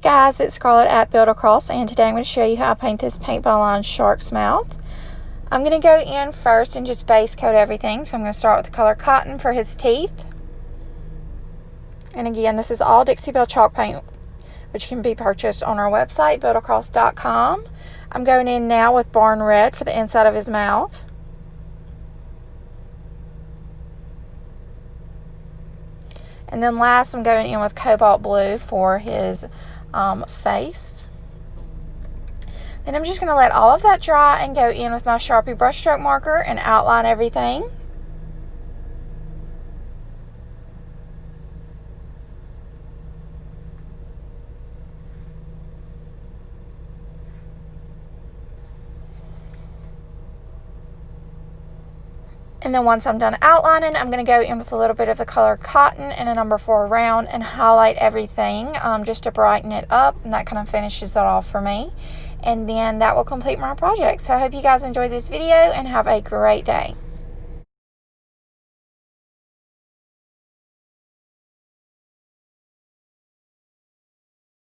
guys, it's Scarlett at Build Across, and today I'm going to show you how I paint this paintball line shark's mouth. I'm going to go in first and just base coat everything. So I'm going to start with the color Cotton for his teeth. And again, this is all Dixie Belle chalk paint, which can be purchased on our website, buildacross.com. I'm going in now with Barn Red for the inside of his mouth. And then last, I'm going in with Cobalt Blue for his face. Then I'm just going to let all of that dry and go in with my Sharpie brushstroke marker and outline everything. And then once I'm done outlining, I'm going to go in with a little bit of the color Cotton and a number 4 round and highlight everything just to brighten it up, and that kind of finishes it off for me. And then that will complete my project. So I hope you guys enjoyed this video and have a great day.